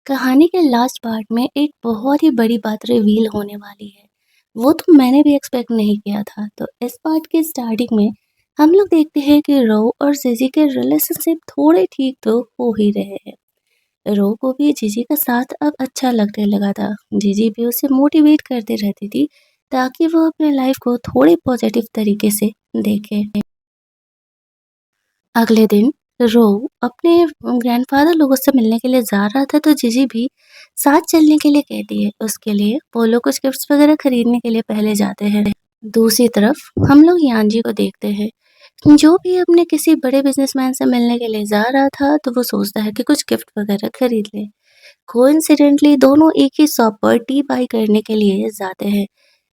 कहानी के last part में एक बहुत ही बड़ी बात रिवील होने वाली है। वो तो मैंने भी एक्सपेक्ट नहीं किया था। तो इस पार्ट के स्टार्टिंग में हम लोग देखते हैं कि रो और जीजी के रिलेशनशिप थोड़े ठीक तो हो ही रहे हैं। रो को भी जीजी का साथ अब अच्छा लगने लगा था। जीजी भी उसे मोटिवेट करते रहती थी ताकि वो अपने लाइफ को थोड़े पॉजिटिव तरीके से देखे। अगले दिन रो अपने ग्रैंडफादर लोगों से मिलने के लिए जा रहा था तो जीजी भी साथ चलने के लिए कहती है। उसके लिए वो लोग कुछ गिफ्ट्स वगैरह खरीदने के लिए पहले जाते हैं। दूसरी तरफ हम लोग यानजी को देखते हैं जो भी अपने किसी बड़े बिजनेसमैन से मिलने के लिए जा रहा था तो वो सोचता है कि कुछ गिफ्ट वगैरह खरीद ले। कोइंसिडेंटली दोनों एक ही शॉप पर टी बाई करने के लिए जाते हैं।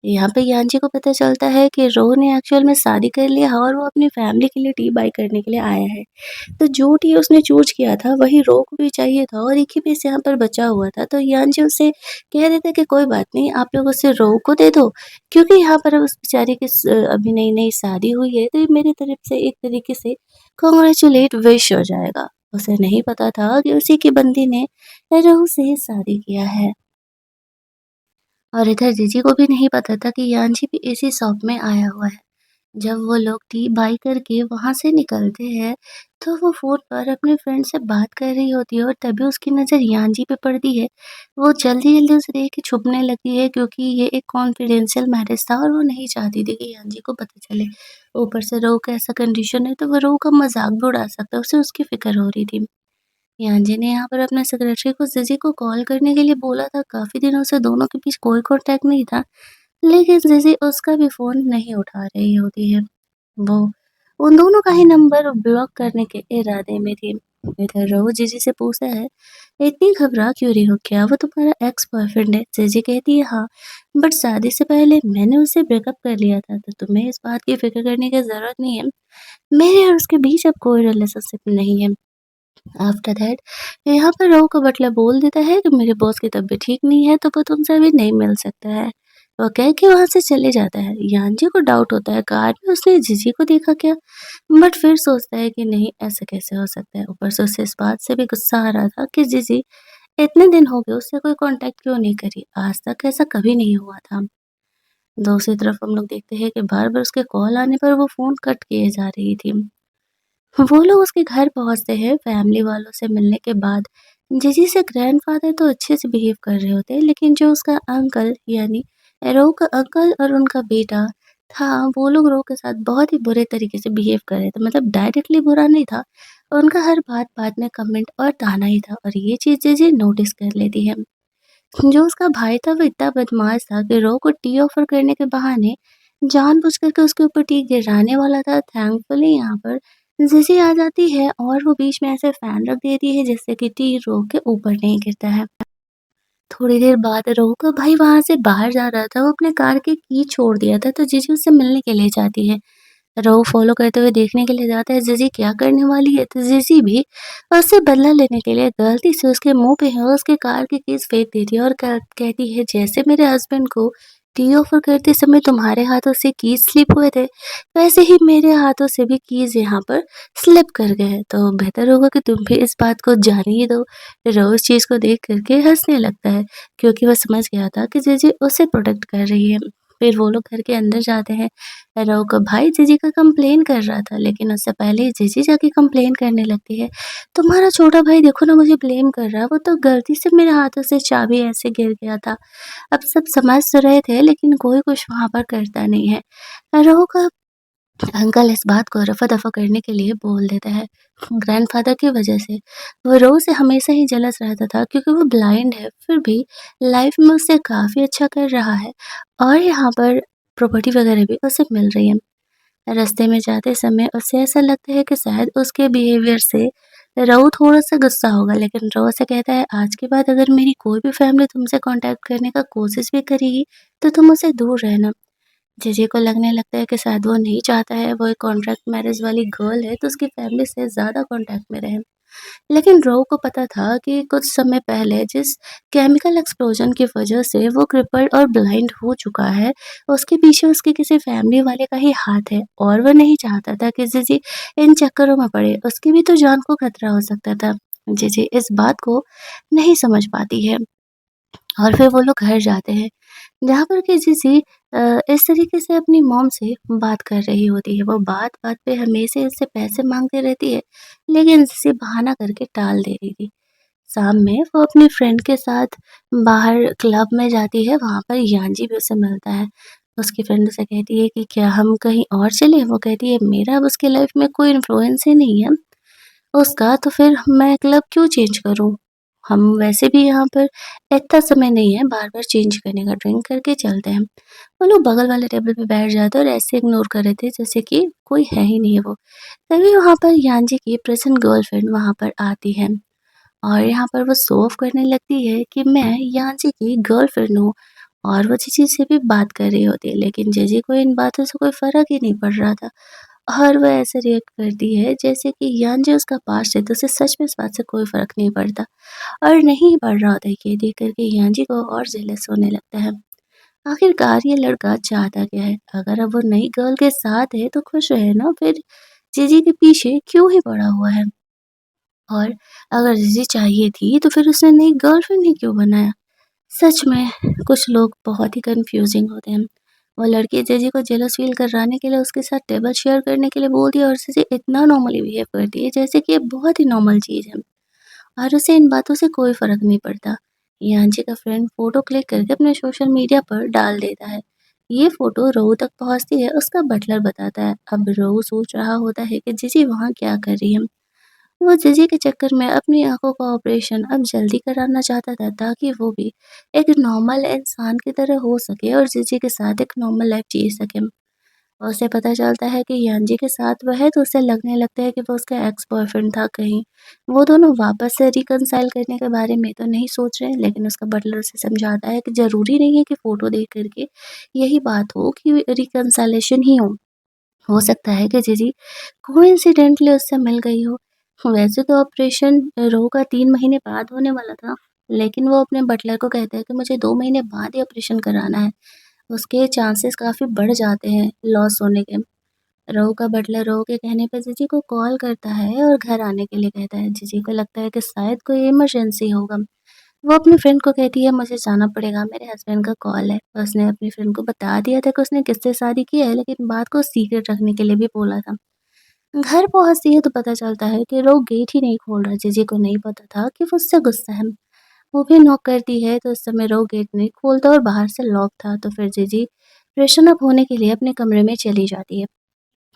यहाँ पे यान्जी को पता चलता है कि रो ने एक्चुअल में शादी कर लिया है और वो अपनी फैमिली के लिए टी बाई करने के लिए आया है। तो जो टी उसने चूज़ किया था वही रो को भी चाहिए था और एक ही पीस यहाँ पर बचा हुआ था। तो यान्जी उसे कह देता है कि कोई बात नहीं, आप लोग उसे रो को दे दो, क्योंकि यहाँ पर उस बेचारे की अभी नई-नई शादी हुई है तो ये मेरी तरफ से एक तरीके से कांग्रेचुलेट विश हो जाएगा। उसे नहीं पता था कि उसी की बंदी ने रोहू से ही शादी किया है। और इधर जीजी को भी नहीं पता था कि यान्जी भी इसी शॉप में आया हुआ है। जब वो लोग टी बाई करके वहाँ से निकलते हैं, तो वो फ़ोन पर अपने फ्रेंड से बात कर रही होती है और तभी उसकी नज़र यान्जी पे पड़ती है। वो जल्दी-जल्दी उसे देख के छुपने लगती है क्योंकि ये एक कॉन्फिडेंशियल मैरिज था और वो नहीं चाहती थी कि यान्जी को पता चले। ऊपर से रो का ऐसा कंडीशन है तो वो रो का मज़ाक भी उड़ा सकता है, उसे उसकी फ़िक्र हो रही थी। यान्जी ने यहाँ पर अपने सेक्रेटरी को जीजी को कॉल करने के लिए बोला था। काफ़ी दिनों से दोनों के बीच कोई कॉन्टैक्ट नहीं था, लेकिन जीजी उसका भी फ़ोन नहीं उठा रही होती है। वो उन दोनों का ही नंबर ब्लॉक करने के इरादे में थी। इधर रोहू जीजी से पूछता है, इतनी घबरा क्यों रही हो? क्या वो तुम्हारा एक्स बॉयफ्रेंड है? जीजी कहती है हाँ, बट शादी से पहले मैंने उससे ब्रेकअप कर लिया था, तो तुम्हें इस बात की फ़िक्र करने की ज़रूरत नहीं है। मेरे और उसके बीच अब कोई रिलेशनशिप नहीं है। आफ्टर दैट यहाँ पर रोहू का बटलर बोल देता है कि मेरे बॉस की तबीयत ठीक नहीं है तो वो तुमसे अभी नहीं मिल सकता है। वो कह के वहाँ से चले जाता है। यान्जी को डाउट होता है कार में उसने जीजी को देखा क्या, बट फिर सोचता है कि नहीं, ऐसा कैसे हो सकता है। ऊपर से उसे इस बात से भी गुस्सा आ रहा था कि जीजी इतने दिन हो गए उससे कोई कांटेक्ट क्यों नहीं करी, आज तक ऐसा कभी नहीं हुआ था। दूसरी तरफ हम लोग देखते हैं कि बार बार उसके कॉल आने पर वो फोन कट किए जा रही थी। वो लोग उसके घर पहुँचते हैं फैमिली वालों से मिलने के बाद। जीजी से ग्रैंडफ़ादर तो अच्छे से बिहेव कर रहे होते हैं, लेकिन जो उसका अंकल यानी रो का अंकल और उनका बेटा था, वो लोग रो के साथ बहुत ही बुरे तरीके से बिहेव कर रहे थे। मतलब डायरेक्टली बुरा नहीं था, उनका हर बात-बात में कमेंट और ताना ही था और ये चीज़ जीजी नोटिस कर लेती है। जो उसका भाई था वो इतना बदमाश था कि रो को टी ऑफ़र करने के बहाने जानबूझ कर के उसके ऊपर टी गिराने वाला था। थैंकफुली यहाँ पर जीजी आ जाती है और वो बीच में ऐसे फ़ैन रख देती है जिससे कि टी रो के ऊपर नहीं गिरता है। थोड़ी देर बाद रो का भाई वहाँ से बाहर जा रहा था, वो अपने कार की छोड़ दिया था तो जीजी उससे मिलने के लिए जाती है। रो फॉलो करते हुए देखने के लिए जाता है जीजी क्या करने वाली है, तो जीजी भी उससे बदला लेने के लिए गलती से उसके मुंह पे है उसके कार की कीज फेंक देती है और कहती है जैसे मेरे हस्बैंड को टी ऑफर करते समय तुम्हारे हाथों से कीज स्लिप हुए थे, वैसे ही मेरे हाथों से भी कीज यहाँ पर स्लिप कर गए हैं, तो बेहतर होगा कि तुम भी इस बात को जान ही दो। रो इस चीज को देख करके हंसने लगता है क्योंकि वह समझ गया था कि जीजी उसे प्रोटेक्ट कर रही है। फिर वो लोग घर के अंदर जाते हैं। रो का भाई जीजी का कंप्लेन कर रहा था, लेकिन उससे पहले ही जीजी जाके कंप्लेन करने लगती है, तुम्हारा छोटा भाई देखो ना मुझे ब्लेम कर रहा है, वो तो गलती से मेरे हाथों से चाबी ऐसे गिर गया था। अब सब समझ तो रहे थे लेकिन कोई कुछ वहाँ पर करता नहीं है। रो का अंकल इस बात को रफ़ा-दफ़ा करने के लिए बोल देता है। ग्रैंडफ़ादर की वज़ह से वो रो से हमेशा ही जेलस रहता था क्योंकि वो ब्लाइंड है, फिर भी लाइफ़ में उससे काफ़ी अच्छा कर रहा है और यहाँ पर प्रॉपर्टी वग़ैरह भी उसे मिल रही है। रास्ते में जाते समय उसे ऐसा लगता है कि शायद उसके बिहेवियर से रो थोड़ा-सा गुस्सा होगा, लेकिन रो उसे कहता है आज के बाद अगर मेरी कोई भी फैमिली तुमसे कॉन्टैक्ट करने का कोशिश भी करेगी, तो तुम उससे दूर रहना। जीजी को लगने लगता है कि शायद वो नहीं चाहता है, वो एक कॉन्ट्रैक्ट मैरिज वाली गर्ल है तो उसकी फैमिली से ज़्यादा कॉन्टैक्ट में रहे। लेकिन रो को पता था कि कुछ समय पहले जिस केमिकल एक्सप्लोजन की वजह से वो क्रिपल्ड और ब्लाइंड हो चुका है, उसके पीछे उसके किसी फैमिली वाले का ही हाथ है और वो नहीं चाहता था कि जीजी इन चक्करों में पड़े, उसकी भी तो जान को खतरा हो सकता था। जीजी इस बात को नहीं समझ पाती है और फिर वो लोग घर जाते हैं, जहाँ पर कि जीजी इस तरीके से अपनी मॉम से बात कर रही होती है। वो बात-बात पे हमेशा इससे पैसे माँगती रहती है, लेकिन जीजी बहाना करके टाल दे रही थी। शाम में वो अपनी फ्रेंड के साथ बाहर क्लब में जाती है, वहाँ पर यान्जी भी उसे मिलता है। उसकी फ्रेंड उसे कहती है कि क्या हम कहीं और चलें? वो कहती है मेरा अब उसकी लाइफ़ में कोई इन्फ्लुएंस ही नहीं है उसका, तो फिर मैं क्लब क्यों चेंज करूँ? हम वैसे भी यहाँ पर इतना समय नहीं है बार-बार चेंज करने का, ड्रिंक करके चलते हैं। वो लोग बगल वाले टेबल पे बैठ जाते हैं और ऐसे इग्नोर कर रहे थे जैसे कि कोई है ही नहीं वो। तभी वहाँ पर यान्जी की प्रेज़ेंट गर्लफ्रेंड वहाँ पर आती है। और यहाँ पर वो शो ऑफ करने लगती है कि मैं यांची की गर्लफ्रेंड हूँ और वो जीजी से भी बात कर रही होती है, लेकिन जीजी को इन बातों से कोई फ़र्क ही नहीं पड़ रहा था और वो ऐसे रिएक्ट करती है जैसे कि यान्जी उसका पास्ट है तो उसे सच में इस बात से कोई फ़र्क नहीं पड़ता और नहीं पड़ रहा होता है। ये देख कर के यान्जी को और जेलस होने लगता है। आखिरकार ये लड़का चाहता क्या है? अगर अब वो नई गर्ल के साथ है तो खुश रहे ना, फिर जीजी के पीछे क्यों ही पड़ा हुआ है? और अगर जीजी चाहिए थी तो फिर उसने नई गर्लफ्रेंड ही क्यों बनाया? सच में कुछ लोग बहुत ही कन्फ्यूज़िंग होते हैं। वो लड़की जीजी को जेलस फ़ील कराने के लिए उसके साथ टेबल शेयर करने के लिए बोलती है और जीजी इतना नॉर्मली बिहेव करती है जैसे कि ये बहुत ही नॉर्मल चीज़ है और उसे इन बातों से कोई फ़र्क नहीं पड़ता। यांची का फ्रेंड फ़ोटो क्लिक करके अपने सोशल मीडिया पर डाल देता है। ये फ़ोटो रोहू तक पहुँचती है, उसका बटलर बताता है। अब रोहू सोच रहा होता है कि जीजी वहाँ क्या कर रही है। वो जीजी के चक्कर में अपनी आँखों का ऑपरेशन अब जल्दी कराना चाहता था ताकि वो भी एक नॉर्मल इंसान की तरह हो सके और जीजी के साथ एक नॉर्मल लाइफ जी सके। उसे पता चलता है कि यान्जी के साथ वो है तो उसे लगने लगता है कि वो उसका एक्स बॉयफ्रेंड था कहीं। वो दोनों वापस से रिकंसाइल करने के बारे में तो नहीं सोच रहे, लेकिन उसका बटलर उसे समझाता है कि ज़रूरी नहीं है कि फ़ोटो देख कर के यही बात हो कि रिकंसिलिएशन ही हो सकता है कि जीजी कोइंसिडेंटली उससे मिल गई हो। वैसे तो ऑपरेशन रो का 3 महीने बाद होने वाला था, लेकिन वो अपने बटलर को कहता है कि मुझे 2 महीने बाद ही ऑपरेशन कराना है। उसके चांसेस काफ़ी बढ़ जाते हैं लॉस होने के। रो का बटलर रो के कहने पे जीजी को कॉल करता है और घर आने के लिए कहता है। जीजी को लगता है कि शायद कोई इमरजेंसी होगा। वो अपनी फ्रेंड को कहती है मुझे जाना पड़ेगा, मेरे हस्बैंड का कॉल है। उसने अपनी फ्रेंड को बता दिया था कि उसने किससे शादी की है, लेकिन बात को सीक्रेट रखने के लिए भी बोला था। घर पहुँचती है तो पता चलता है कि रो गेट ही नहीं खोल रहा। जीजी को नहीं पता था कि वो उससे गुस्सा है। वो भी नॉक करती है तो उस समय रो गेट नहीं खोलता और बाहर से लॉक था, तो फिर जीजी फ्रेशन अप होने के लिए अपने कमरे में चली जाती है।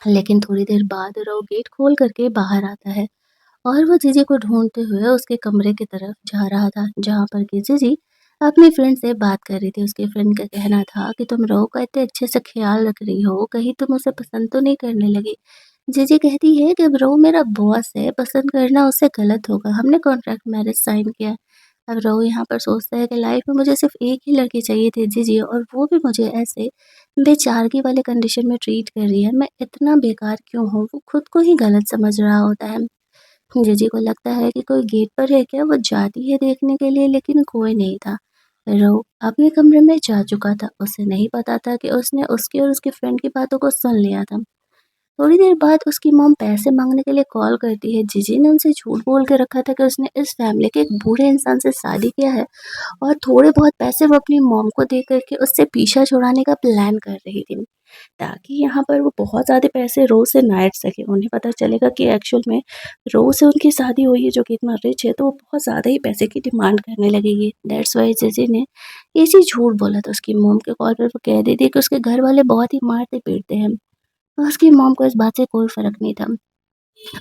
लेकिन थोड़ी देर बाद रो गेट खोल करके बाहर आता है और वो जीजी को ढूँढते हुए उसके कमरे की तरफ जा रहा था, जहाँ पर कि जीजी अपनी फ्रेंड से बात कर रही थी। उसकी फ्रेंड का कहना था कि तुम रो का इतने अच्छे से ख़्याल रख रही हो, कहीं तुम उसे पसंद तो नहीं करने लगी? जीजी कहती है कि रो मेरा बॉस है, पसंद करना उससे गलत होगा, हमने कॉन्ट्रैक्ट मैरिज साइन किया है। अब रो यहाँ पर सोचता है कि लाइफ में मुझे सिर्फ़ एक ही लड़की चाहिए थी जीजी, और वो भी मुझे ऐसे बेचारगी वाले कंडीशन में ट्रीट कर रही है, मैं इतना बेकार क्यों हूँ? वो खुद को ही गलत समझ रहा होता है। जीजी को लगता है कि कोई गेट पर है क्या? वो जाती है देखने के लिए, लेकिन कोई नहीं था। रो अपने कमरे में जा चुका था। उसे नहीं पता था कि उसने उसकी और उसकी फ्रेंड की बातों को सुन लिया था। थोड़ी देर बाद उसकी मॉम पैसे माँगने के लिए कॉल करती है। जीजी ने उनसे झूठ बोल के रखा था कि उसने इस फैमिली के एक बूढ़े इंसान से शादी किया है और थोड़े बहुत पैसे वो अपनी मॉम को दे कर के उससे पीछा छुड़ाने का प्लान कर रही थी, ताकि यहाँ पर वो बहुत ज़्यादा पैसे रो से ना ऐंठ सके। उन्हें पता चलेगा कि एक्चुअल में रो से उनकी शादी हुई है जो कि इतना रिच है, तो वो बहुत ज़्यादा ही पैसे की डिमांड करने लगेगी। दैट्स व्हाई जीजी ने ये चीज़ झूठ बोला था। उसकी मॉम के कॉल पर वो कह देती है कि उसके घर वाले बहुत ही मारते-पीटते हैं। उसकी मॉम को इस बात से कोई फ़र्क नहीं था।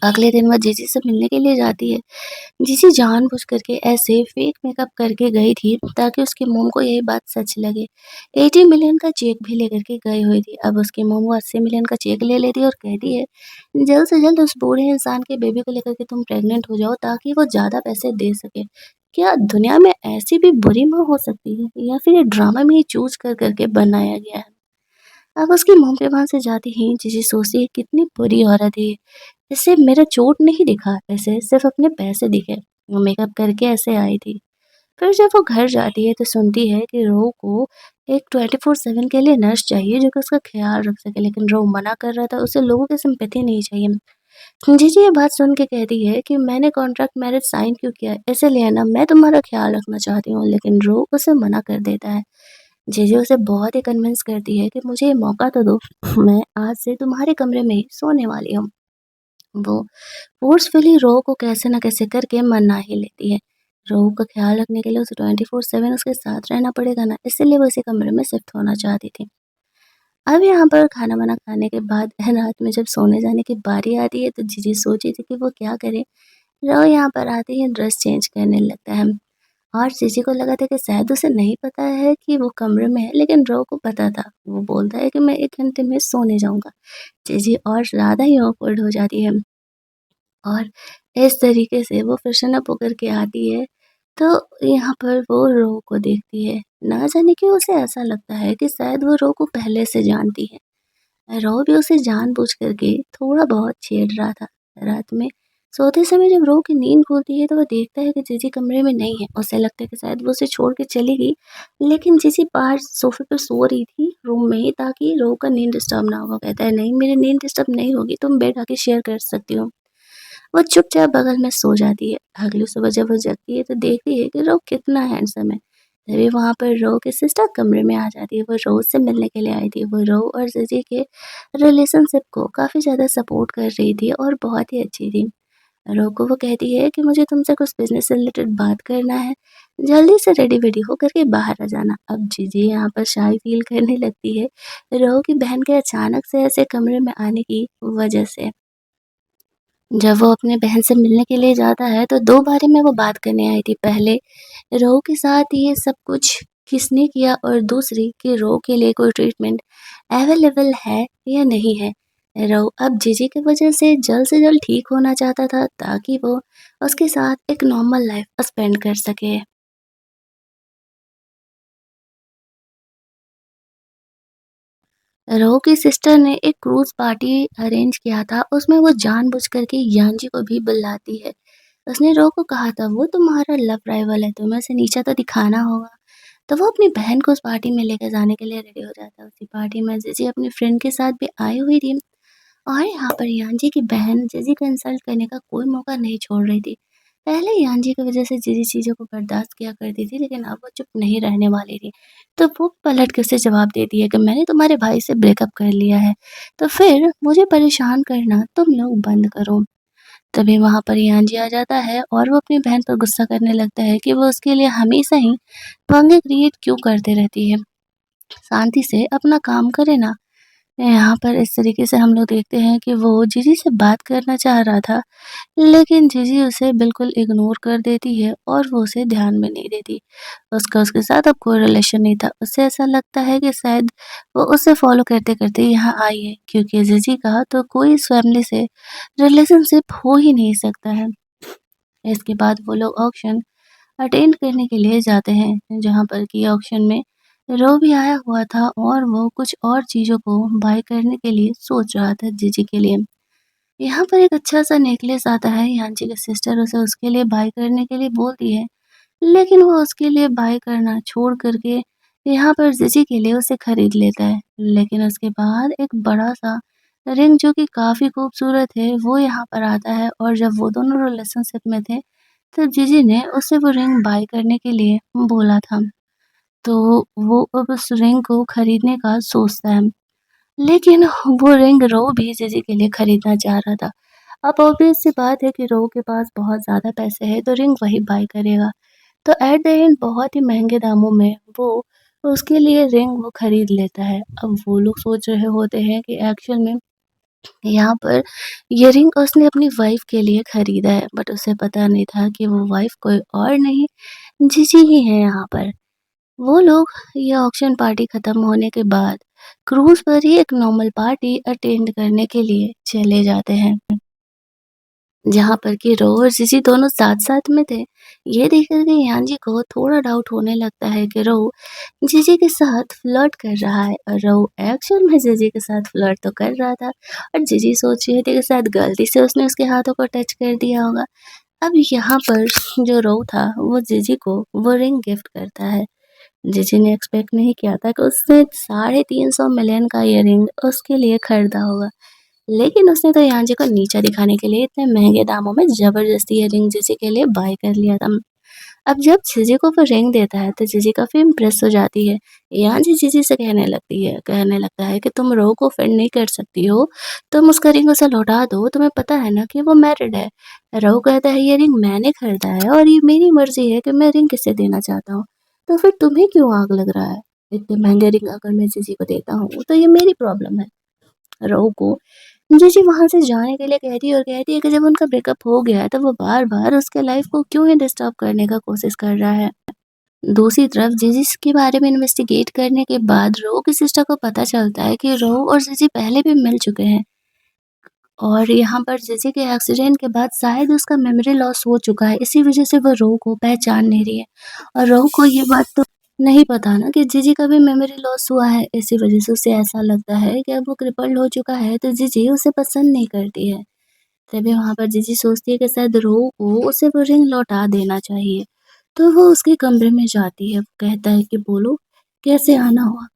अगले दिन वो जीजी से मिलने के लिए जाती है। जीजी जानबूझ करके ऐसे फेक मेकअप करके गई थी ताकि उसकी मॉम को यही बात सच लगे। 80 मिलियन का चेक भी लेकर के गई हुई थी। अब उसकी मॉम वो 80 मिलियन का चेक ले लेती है और कहती है, जल्द से जल्द उस बूढ़े इंसान के बेबी को लेकर के तुम प्रेग्नेंट हो जाओ ताकि वो ज़्यादा पैसे दे सके। क्या दुनिया में ऐसी भी बुरी माँ हो सकती है, या फिर ये ड्रामा में ही चूज़ कर कर के बनाया गया है? अब उसकी मॉम के वहाँ से जाती ही जीजी सोचती है कितनी बुरी औरत है ये। इसे मेरा चोट नहीं दिखा, इसे सिर्फ़ अपने पैसे दिखे। वो मेकअप करके ऐसे आई थी। फिर जब वो घर जाती है तो सुनती है कि रो को एक 24/7 के लिए नर्स चाहिए जो कि उसका ख़्याल रख सके, लेकिन रो मना कर रहा था, उसे लोगों की सिम्पैथी नहीं चाहिए। जीजी ये बात सुन के कहती है कि मैंने कॉन्ट्रैक्ट मैरिज साइन क्यों किया है? इसीलिए ना मैं तुम्हारा ख्याल रखना चाहती हूँ, लेकिन रो उसे मना कर देता है। जीजी उसे बहुत ही कन्विंस करती है कि मुझे ये मौका तो दो, मैं आज से तुम्हारे कमरे में ही सोने वाली हूँ। वो फ़ोर्सफुली रो को कैसे न कैसे करके मना ही लेती है। रो का ख़्याल रखने के लिए उसे 24/7 उसके साथ रहना पड़ेगा ना, इसलिए वो इसी कमरे में शिफ्ट होना चाहती थी। अब यहाँ पर खाना-वाना खाने के बाद रात में जब सोने जाने की बारी आती है, तो जीजी सोची थी कि वो क्या करे। रो यहाँ पर आते ही ड्रेस चेंज करने लगता है और जीजी को लगा था कि शायद उसे नहीं पता है कि वो कमरे में है, लेकिन रो को पता था। वो बोलता है कि मैं 1 घंटे में सोने जाऊँगा। जीजी और ज़्यादा ही ऑकवर्ड हो जाती है। और इस तरीके से वो फ्रेशन अप होकर के आती है, तो यहाँ पर वो रो को देखती है। ना जाने क्यों उसे ऐसा लगता है कि शायद वो रो को पहले से जानती है। रो भी उसे जानबूझ कर के थोड़ा-बहुत छेड़ रहा था। रात में सोते समय जब रो की नींद खुलती है, तो वो देखता है कि जीजी कमरे में नहीं है। उसे लगता है कि शायद वो उसे छोड़ के चली गई, लेकिन जीजी बाहर सोफ़े पे सो रही थी रूम में ही, ताकि रो का नींद डिस्टर्ब ना हो। वो कहता है, "नहीं, मेरी नींद डिस्टर्ब नहीं होगी, तुम बेड आके शेयर कर सकती हो।" वो चुपचाप बगल में सो जाती है। अगली सुबह जब वो जगती है, तो देखती है कि रो कितना हैंडसम है। तभी वहाँ पर रो की सिस्टर कमरे में आ जाती है। वो रोज़ से मिलने के लिए आई थी। वो रो और जीजी के रिलेशनशिप को काफ़ी ज़्यादा सपोर्ट कर रही थी और बहुत ही अच्छी थी। रो को वो कहती है कि मुझे तुमसे कुछ बिज़नेस से रिलेटेड बात करना है। जल्दी से रेडी-वेडी होकर के बाहर आ जाना। अब जीजी यहाँ पर शाय फ़ील करने लगती है, रो की बहन के अचानक से ऐसे कमरे में आने की वजह से। जब वो अपने बहन से मिलने के लिए जाता है, तो 2 बारे में वो बात करने आई थी। पहले रो के साथ ये सब कुछ किसने किया, और दूसरी कि रो के लिए कोई ट्रीटमेंट अवेलेबल है या नहीं है। रो अब जीजी की वजह से जल्द ठीक होना चाहता था, ताकि वो उसके साथ एक नॉर्मल लाइफ़ स्पेंड कर सके। रो की सिस्टर ने एक क्रूज़ पार्टी अरेंज किया था, उसमें वो जानबूझ कर के यान्जी को भी बुलाती है। उसने रो को कहा था, वो तुम्हारा लव राइवल है, तुम्हें उसे नीचा तो दिखाना होगा। तो वो अपनी बहन को उस पार्टी में लेकर जाने के लिए रेडी हो जाता है। उसी पार्टी में जीजी अपनी फ्रेंड के साथ भी आई हुई थी। और यहाँ पर यान्जी की बहन जीजी को इंसल्ट करने का कोई मौका नहीं छोड़ रही थी। पहले यान्जी की वज़ह से जीजी चीज़ों को बर्दाश्त किया करती थी, लेकिन अब वो चुप नहीं रहने वाली थी। तो वो पलट के उसे जवाब देती है कि मैंने तुम्हारे भाई से ब्रेकअप कर लिया है, तो फिर मुझे परेशान करना तुम लोग बंद करो। तभी वहाँ पर यान्जी आ जाता है और वो अपनी बहन पर गुस्सा करने लगता है कि वो उसके लिए हमेशा ही पंगे क्रिएट क्यों करते रहती है। शांति से अपना काम करे ना। यहाँ पर इस तरीके से हम लोग देखते हैं कि वो जीजी से बात करना चाह रहा था, लेकिन जीजी उसे बिल्कुल इग्नोर कर देती है और वो उसे ध्यान में नहीं देती। उसका उसके साथ अब कोई रिलेशन नहीं था। उसे ऐसा लगता है कि शायद वो उसे फ़ॉलो करते-करते यहाँ आई है, क्योंकि जीजी का तो कोई इस फैमिली से रिलेशनशिप हो ही नहीं सकता है। इसके बाद वो लोग ऑक्शन अटेंड करने के लिए जाते हैं, जहाँ पर कि ऑक्शन में रो भी आया हुआ था और वो कुछ और चीज़ों को बाय करने के लिए सोच रहा था जीजी के लिए। यहाँ पर एक अच्छा-सा नेकलेस आता है, यांची की सिस्टर उसे उसके लिए बाय करने के लिए बोलती है, लेकिन वो उसके लिए बाय करना छोड़ कर के यहाँ पर जीजी के लिए उसे खरीद लेता है। लेकिन उसके बाद एक बड़ा-सा रिंग जो कि काफ़ी खूबसूरत है, वो यहाँ पर आता है, और जब वो दोनों रिलेशनशिप में थे, तो जीजी ने उसे वो रिंग बाय करने के लिए बोला था। तो वो अब उस रिंग को खरीदने का सोचता है। लेकिन वो रिंग रो भी जीजी के लिए खरीदना चाह रहा था। अब ऑब्वियस सी बात है कि रो के पास बहुत ज़्यादा पैसे हैं, तो रिंग वही बाय करेगा। तो एट द एंड बहुत ही महँगे दामों में वो उसके लिए रिंग वो खरीद लेता है। अब वो लोग सोच रहे होते हैं कि एक्चुअल में यहाँ पर ये रिंग उसने अपनी वाइफ़ के लिए खरीदा है, बट उसे पता नहीं था कि वो वाइफ़ कोई और नहीं, जीजी ही है यहाँ पर। वो लोग ये ऑक्शन पार्टी खत्म होने के बाद क्रूज़ पर ही एक नॉर्मल पार्टी अटेंड करने के लिए चले जाते हैं, जहाँ पर कि रो और जीजी दोनों साथ-साथ में थे। ये देख कर के यान्जी को थोड़ा डाउट होने लगता है कि रो जीजी के साथ फ्लर्ट कर रहा है, और रो एक्चुअल में जीजी के साथ फ्लर्ट तो कर रहा था, और जीजी सोच रही थी कि शायद गलती से उसने उसके हाथों को टच कर दिया होगा। अब यहाँ पर जो रो था, वो जीजी को वो रिंग गिफ्ट करता है। जीजी ने एक्सपेक्ट नहीं किया था कि उसने 350 मिलियन का इयररिंग उसके लिए खरीदा होगा। लेकिन उसने तो यान जी को नीचा दिखाने के लिए इतने महँगे दामों में ज़बरदस्ती ये रिंग जीजी के लिए बाय कर लिया था। अब जब जीजी को वो रिंग देता है तो जीजी काफ़ी इम्प्रेस हो जाती है। यान जी जीजी से कहने लगता है कि तुम रो को ऑफेंड नहीं कर सकती हो, तुम उसका रिंग उसे लौटा दो, तुम्हें पता है ना कि वो मैरिड है। रो कहता है ये रिंग मैंने खरीदा है और ये मेरी मर्ज़ी है कि मैं रिंग किसे देना चाहता हूँ। तो फिर तुम्हें क्यों आग लग रहा है? इतने महँगे रिंग अगर मैं जीजी को देता हूँ तो ये मेरी प्रॉब्लम है। रो को जीजी वहाँ से जाने के लिए कहती है और कहती है कि जब उनका ब्रेकअप हो गया है तो वो बार-बार उसके लाइफ़ को क्यों ही डिस्टर्ब करने का कोशिश कर रहा है। दूसरी तरफ जीजी के बारे में इन्वेस्टिगेट करने के बाद रो की सिस्टर को पता चलता है कि रो और जीजी पहले भी मिल चुके हैं और यहाँ पर जीजी के एक्सीडेंट के बाद शायद उसका मेमोरी लॉस हो चुका है, इसी वजह से वो रो को पहचान नहीं रही है और रो को ये बात तो नहीं पता ना कि जीजी का भी मेमोरी लॉस हुआ है, इसी वजह से उसे ऐसा लगता है कि अब वो क्रिपल्ड हो चुका है तो जीजी उसे पसंद नहीं करती है। तभी वहाँ पर जीजी सोचती है कि शायद रो को उसे वो रिंग लौटा देना चाहिए। तो वो उसके कमरे में जाती है, वो कहता है कि बोलो कैसे आना हुआ?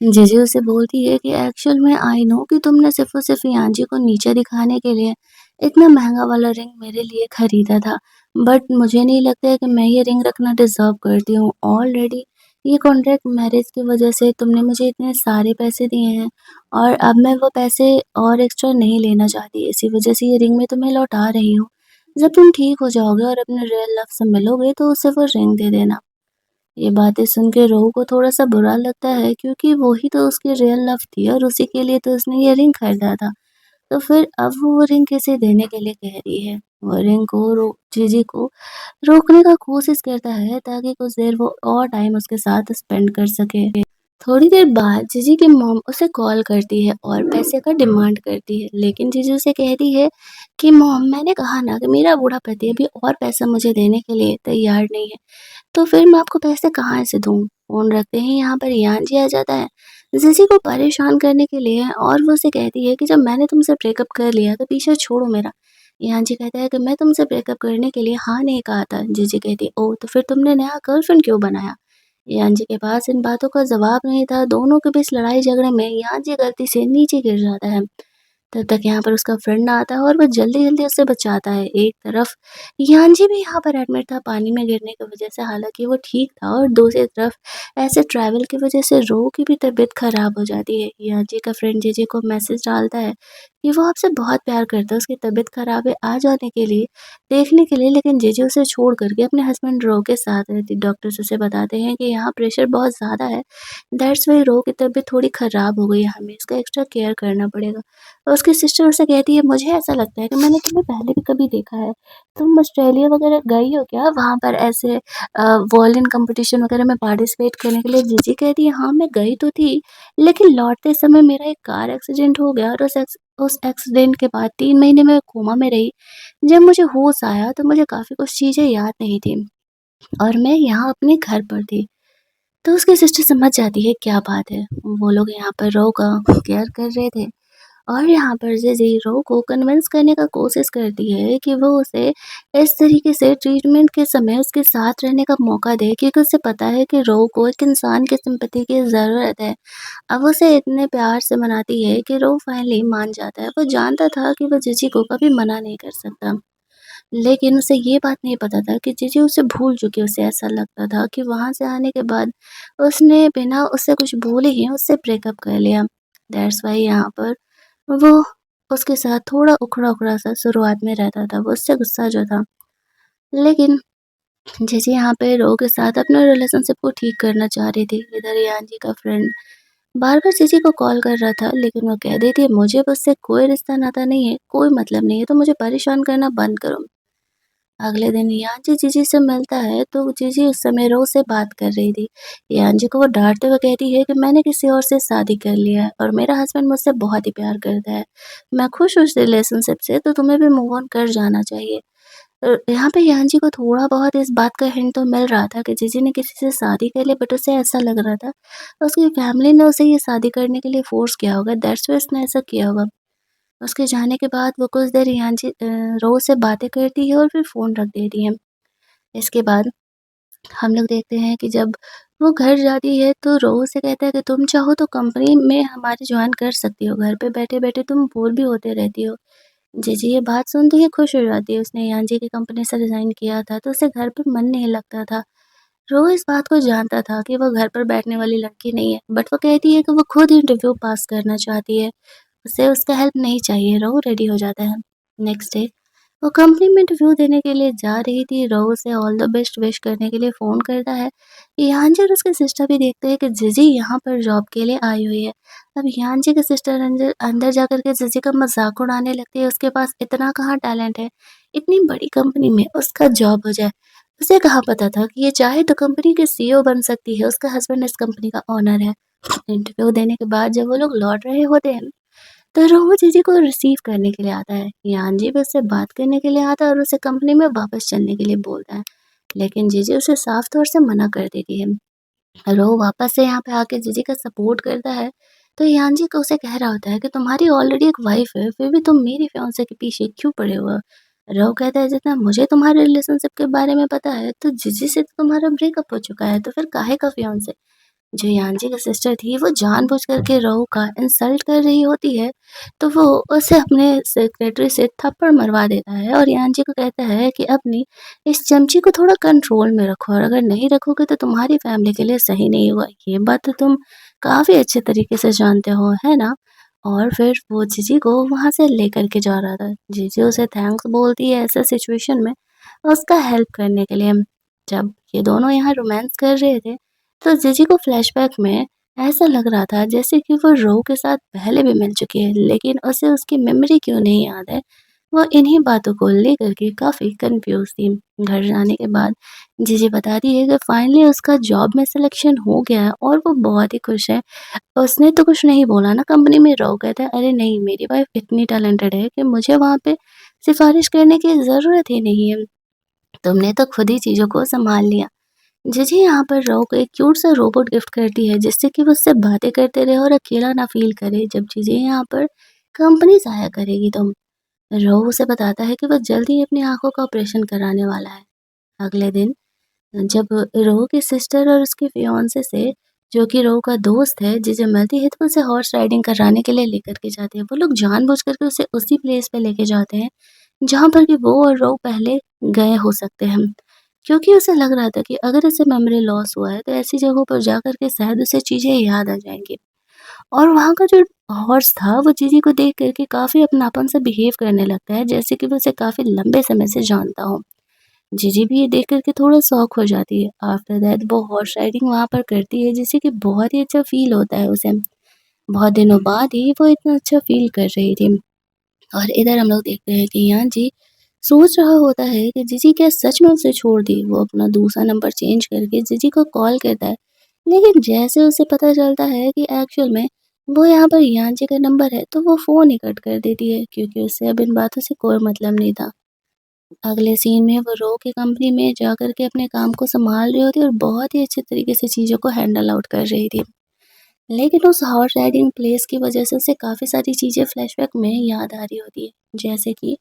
जीजी उसे बोलती है कि एक्चुअल में आई नो कि तुमने सिर्फ़ और सिर्फ़ यान जी को नीचे दिखाने के लिए इतना महँगा वाला रिंग मेरे लिए खरीदा था। बट मुझे नहीं लगता है कि मैं ये रिंग रखना डिज़र्व करती हूँ। ऑलरेडी ये कॉन्ट्रैक्ट मैरिज की वज़ह से तुमने मुझे इतने सारे पैसे दिए हैं और अब मैं वो पैसे और एक्स्ट्रा नहीं लेना चाहती। इसी वज़ह से ये रिंग मैं तुम्हें लौटा रही हूँ। जब तुम ठीक हो जाओगे और अपने रियल लव से मिलोगे तो उसे वो रिंग दे देना। ये बातें सुन के रोहू को थोड़ा-सा बुरा लगता है क्योंकि वो ही तो उसकी रियल लव थी और उसी के लिए तो उसने ये रिंग खरीदा था। तो फिर अब वो रिंग किसे देने के लिए कह रही है? वो रिंग को रो जीजी को रोकने का कोशिश करता है ताकि कुछ देर वो और टाइम उसके साथ स्पेंड कर सके। थोड़ी देर बाद जीजी की मॉम उसे कॉल करती है और पैसे का डिमांड करती है, लेकिन जीजी उसे कहती है कि मॉम मैंने कहा ना कि मेरा बूढ़ा पति अभी और पैसा मुझे देने के लिए तैयार नहीं है। तो फिर मैं आपको पैसे कहाँ से दूँ? फ़ोन रखते ही यहाँ पर यान जी आ जाता है, जीजी को परेशान करने के लिए और वो उसे कहती है कि जब मैंने तुमसे ब्रेकअप कर लिया तो पीछे छोड़ो मेरा। यान जी कहता है कि मैं तुमसे ब्रेकअप करने के लिए हाँ नहीं कहा था। जीजी कहती है ओह! तो फिर तुमने नया गर्लफ्रेंड क्यों बनाया? यान जी के पास इन बातों का जवाब नहीं था, दोनों के बीच लड़ाई झगड़े में यान जी गलती से नीचे गिर जाता है। तब तक यहाँ पर उसका फ्रेंड आता है और वो जल्दी-जल्दी उसे बचाता है। एक तरफ यानजी भी यहाँ पर एडमिट था पानी में गिरने की वज़ह से, हालाँकि वो ठीक था और दूसरी तरफ ऐसे ट्रैवल की वज़ह से रो की भी तबीयत ख़राब हो जाती है। यानजी का फ्रेंड जीजी को मैसेज डालता है कि वो आपसे बहुत प्यार करता है, उसकी तबीयत ख़राब है, आ जाने के लिए, देखने के लिए, लेकिन जीजी उसे छोड़ कर के अपने हस्बैंड रो के साथ रहती। डॉक्टर्स उसे बताते हैं कि यहाँ प्रेशर बहुत ज़्यादा है, दैट्स व्हाई रो की तबीयत थोड़ी ख़राब हो गई है, हमें इसका एक्स्ट्रा केयर करना पड़ेगा। उसकी सिस्टर उससे कहती है मुझे ऐसा लगता है कि मैंने तुम्हें पहले भी कभी देखा है। तुम ऑस्ट्रेलिया वगैरह गई हो क्या? वहाँ पर ऐसे वॉलिन कॉम्पिटिशन वगैरह में पार्टिसिपेट करने के लिए? जीजी कहती है हाँ, मैं गई तो थी, लेकिन लौटते समय मेरा एक कार एक्सीडेंट हो गया और उस एक्सीडेंट के बाद 3 महीने मैं कोमा में रही। जब मुझे होश आया तो मुझे काफ़ी कुछ चीज़ें याद नहीं थी और मैं यहाँ अपने घर पर थी। तो उसकी सिस्टर समझ जाती है क्या बात है। वो लोग यहाँ पर रो का केयर कर रहे थे। और यहाँ पर ज़ेज़ी रो को कन्विंस करने का कोशिश करती है कि वो उसे इस तरीके से ट्रीटमेंट के समय उसके साथ रहने का मौका दे क्योंकि उसे पता है कि रो को एक इंसान की सिंपैथी की ज़रूरत है। अब उसे इतने प्यार से मनाती है कि रो फाइनली मान जाता है। वो जानता था कि वो जीजी को कभी मना नहीं कर सकता। लेकिन उसे ये बात नहीं पता था कि जीजी उसे भूल चुकी है। उसे ऐसा लगता था कि वहाँ से आने के बाद उसने बिना उससे कुछ बोले ही उससे ब्रेकअप कर लिया। दैट्स व्हाई यहाँ पर वो उसके साथ थोड़ा उखड़ा-उखड़ा सा शुरुआत में रहता था, वो उससे गुस्सा जो था। लेकिन जैसे यहाँ पे रो के साथ अपने रिलेशनशिप को ठीक करना चाह रही थी, इधर यान जी का फ्रेंड बार-बार जीजी को कॉल कर रहा था, लेकिन वो कह रही थी मुझे उससे कोई रिश्ता-नाता नहीं है, कोई मतलब नहीं है, तो मुझे परेशान करना बंद करो। अगले दिन यान जी जीजी से मिलता है, तो जीजी उस समय रो से बात कर रही थी। यान जी को वो डाँटते हुए कहती है कि मैंने किसी और से शादी कर लिया है और मेरा हस्बैंड मुझसे बहुत ही प्यार करता है। मैं खुश हूँ इस रिलेशनशिप से, तो तुम्हें भी मूव ऑन कर जाना चाहिए। यहाँ पे यान जी को थोड़ा बहुत इस बात का हिंट तो मिल रहा था कि जीजी ने किसी से शादी कर ली, बट उसे ऐसा लग रहा था उसकी फैमिली ने उसे ये शादी करने के लिए फ़ोर्स किया होगा, दैट्स व्हाई उसने ऐसा किया होगा। उसके जाने के बाद वो कुछ देर यान जी रो से बातें करती है और फिर फ़ोन रख देती है। इसके बाद हम लोग देखते हैं कि जब वो घर जाती है तो रोज़ से कहता है कि तुम चाहो तो कंपनी में हमारी जॉइन कर सकती हो, घर पे बैठे-बैठे तुम बोर भी होते रहती हो। जीजी ये बात सुनते ही खुश हो जाती है, उसने यान की कंपनी से रिज़ाइन किया था तो उसे घर पर मन नहीं लगता था। रो इस बात को जानता था कि वो घर पर बैठने वाली लड़की नहीं है, बट वो कहती है कि वो खुद इंटरव्यू पास करना चाहती है। उसे उसका हेल्प नहीं चाहिए, रो रेडी हो जाता है। नेक्स्ट डे वो कंपनी में इंटरव्यू देने के लिए जा रही थी, रो उसे ऑल द बेस्ट विश करने के लिए फ़ोन करता है। यान्जी और उसके सिस्टर भी देखते हैं कि जीजी यहाँ पर जॉब के लिए आई हुई है। अब यान्जी के सिस्टर अंदर अंदर जाकर के जीजी का मज़ाक उड़ाने लगती है, उसके पास इतना कहाँ टैलेंट है, इतनी बड़ी कंपनी में उसका जॉब हो जाए। उसे कहाँ पता था कि ये चाहे तो कंपनी की सीईओ बन सकती है, उसका हस्बैंड इस कंपनी का ओनर है। इंटरव्यू देने के बाद जब वो लोग लौट रहे होते हैं तो रोहू जीजी को रिसीव करने के लिए आता है। यानजी भी उससे बात करने के लिए आता है और उसे कंपनी में वापस चलने के लिए बोलता है, लेकिन जीजी उसे साफ तौर से मना कर देती है। रोहू वापस से यहाँ पे आके जीजी का सपोर्ट करता है, तो यानजी को उसे कह रहा होता है कि तुम्हारी ऑलरेडी एक वाइफ है, फिर भी तुम मेरी फियांसे के पीछे क्यों पड़े हो? रोहू कहता है जितना मुझे तुम्हारे रिलेशनशिप के बारे में पता है, तो जीजी से तो तुम्हारा ब्रेकअप हो चुका है, तो फिर काहे का फियांसे? जो यान्जी की सिस्टर थी वो जानबूझकर के रहू का इंसल्ट कर रही होती है, तो वो उसे अपने सेक्रेटरी से थप्पड़ मरवा देता है और यान्जी को कहता है कि अपनी इस चमची को थोड़ा कंट्रोल में रखो और अगर नहीं रखोगे तो तुम्हारी फैमिली के लिए सही नहीं होगा। ये बात तो तुम काफ़ी अच्छे तरीके से जानते हो, है ना? और फिर वो जीजी को वहाँ से लेकर के जा रहा था। जीजी उसे थैंक्स बोलती है ऐसे सिचुएशन में उसका हेल्प करने के लिए। जब ये दोनों यहाँ रोमांस कर रहे थे तो जीजी को फ्लैशबैक में ऐसा लग रहा था जैसे कि वो रो के साथ पहले भी मिल चुकी है, लेकिन उसे उसकी मेमोरी क्यों नहीं याद है। वो इन्हीं बातों को लेकर के काफ़ी कंफ्यूज थी। घर जाने के बाद जीजी बताती है कि फाइनली उसका जॉब में सिलेक्शन हो गया है और वो बहुत ही खुश है। उसने तो कुछ नहीं बोला ना कंपनी में। रो कहता है अरे नहीं, मेरी वाइफ इतनी टैलेंटेड है कि मुझे वहाँ पे सिफारिश करने की ज़रूरत ही नहीं है, तुमने तो खुद ही चीज़ों को संभाल लिया। जीजी यहाँ पर रो को एक क्यूट सा रोबोट गिफ्ट करती है जिससे कि वो उससे बातें करते रहे और अकेला ना फील करे जब जीजी यहाँ पर कंपनी से आया करेगी। तो रो उसे बताता है कि वो जल्द ही अपनी आंखों का ऑपरेशन कराने वाला है। अगले दिन जब रो की सिस्टर और उसके फियांसे से जो कि रो का दोस्त है जिसे मिलती है तो उसे हॉर्स राइडिंग कराने के लिए लेकर के जाते हैं। वो लोग जानबूझ करके उसे उसी प्लेस पे लेके जाते हैं जहाँ पर कि वो और रो पहले गए हो सकते हैं, क्योंकि उसे लग रहा था कि अगर इसे मेमोरी लॉस हुआ है तो ऐसी जगहों पर जाकर के शायद उसे चीज़ें याद आ जाएँगी। और वहाँ का जो हॉर्स था वो जीजी को देख कर के काफ़ी अपनापन से बिहेव करने लगता है जैसे कि वो उसे काफ़ी लंबे समय से जानता हो। जीजी भी ये देख कर के थोड़ा शॉक हो जाती है। आफ्टर दैट वो हॉर्स राइडिंग वहाँ पर करती है जिससे कि बहुत ही अच्छा फ़ील होता है उसे। बहुत दिनों बाद ही वो इतना अच्छा फ़ील कर रही थी। और इधर हम लोग देखते हैं कि यहाँ जी सोच रहा होता है कि जीजी क्या सच में उसे छोड़ दी। वो अपना दूसरा नंबर चेंज करके जीजी को कॉल करता है, लेकिन जैसे उसे पता चलता है कि एक्चुअल में वो यहाँ पर यांची का नंबर है तो वो फ़ोन ही कट कर देती है, क्योंकि उससे अब इन बातों से कोई मतलब नहीं था। अगले सीन में वो रो की कंपनी में जाकर के अपने काम को संभाल रही होती है और बहुत ही अच्छे तरीके से चीज़ों को हैंडल आउट कर रही थी। लेकिन उस हॉर्स राइडिंग प्लेस की वजह से उसे काफ़ी सारी चीज़ें फ्लैशबैक में याद आ रही होती है, जैसे कि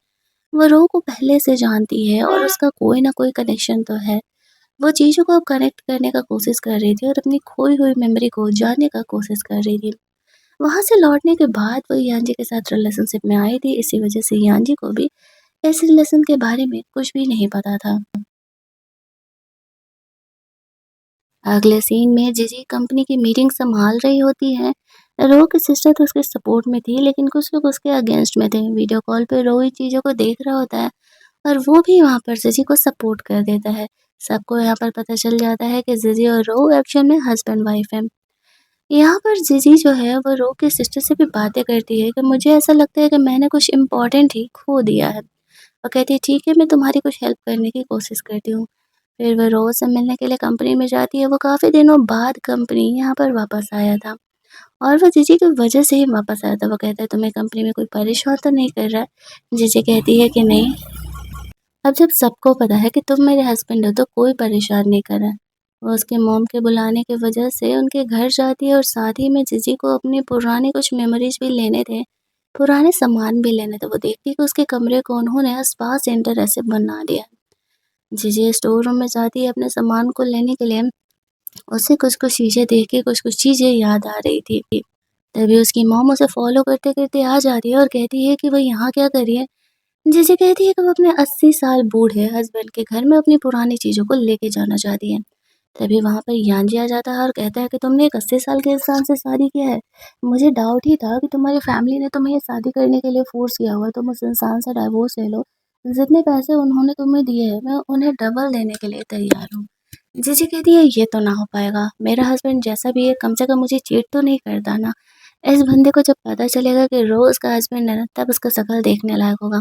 वो रो को पहले से जानती है और उसका कोई ना कोई कनेक्शन तो है। वो चीज़ों को अब कनेक्ट करने का कोशिश कर रही थी और अपनी खोई हुई मेमोरी को जानने का कोशिश कर रही थी। वहाँ से लौटने के बाद वो यान्जी के साथ रिलेशनशिप में आई थी, इसी वजह से यान्जी को भी इस रिलेशन के बारे में कुछ भी नहीं पता था। अगले सीन में जीजी कंपनी की मीटिंग संभाल रही होती है। रो की सिस्टर तो उसके सपोर्ट में थी, लेकिन कुछ लोग उसके अगेंस्ट में थे। वीडियो कॉल पे रो ही चीज़ों को देख रहा होता है और वो भी वहाँ पर जीजी को सपोर्ट कर देता है। सबको यहाँ पर पता चल जाता है कि जीजी और रो एक्चुअल में हस्बैंड वाइफ हैं। यहाँ पर जीजी जो है वो रो की सिस्टर से भी बातें करती है कि मुझे ऐसा लगता है कि मैंने कुछ इम्पोर्टेंट ही खो दिया है। वो कहती है ठीक है, मैं तुम्हारी कुछ हेल्प करने की कोशिश करती हूँ। फिर वो रोज़ से मिलने के लिए कंपनी में जाती है। वो काफ़ी दिनों बाद कंपनी यहाँ पर वापस आया था और वो जीजी की वजह से ही वापस आया था। वो कहता है तुम्हें कंपनी में कोई परेशान तो नहीं कर रहा है? जीजी कहती है कि नहीं, अब जब सबको पता है कि तुम मेरे हस्बैंड हो तो कोई परेशान नहीं कर रहा है। वो उसके मॉम के बुलाने की वजह से उनके घर जाती है और साथ ही में जीजी को अपनी पुरानी कुछ मेमोरीज भी लेने थे, पुराने सामान भी लेने थे। वो देखती है कि उसके कमरे को उन्होंने स्पा सेंटर ऐसे बना दिया। जीजी स्टोर रूम में जाती है अपने सामान को लेने के लिए, उसे कुछ-कुछ चीज़ें देख के कुछ-कुछ चीज़ें याद आ रही थी। तभी उसकी मॉम उसे फ़ॉलो करते-करते आ जाती है और कहती है कि वो यहाँ क्या कर रही है? जीजी कहती है कि वो अपने 80 साल बूढ़े हस्बैंड के घर में अपनी पुरानी चीज़ों को लेके जाना चाहती है। तभी वहाँ पर यान जी आ जाता है और कहता है कि तुमने एक 80 साल के इंसान से शादी किया है। मुझे डाउट ही था कि तुम्हारी फैमिली ने तुम्हें ये शादी करने के लिए फ़ोर्स किया हुआ है, तुम उस इंसान से डाइवोर्स ले लो। जितने पैसे उन्होंने तुम्हें दिए हैं, मैं उन्हें डबल देने के लिए तैयार हूँ। जीजी कहती है ये तो ना हो पाएगा, मेरा हस्बैंड जैसा भी है कम से कम मुझे चीट तो नहीं करता ना। इस बंदे को जब पता चलेगा कि रोज़ का हस्बैंड है ना, तब उसका शक्ल देखने लायक होगा।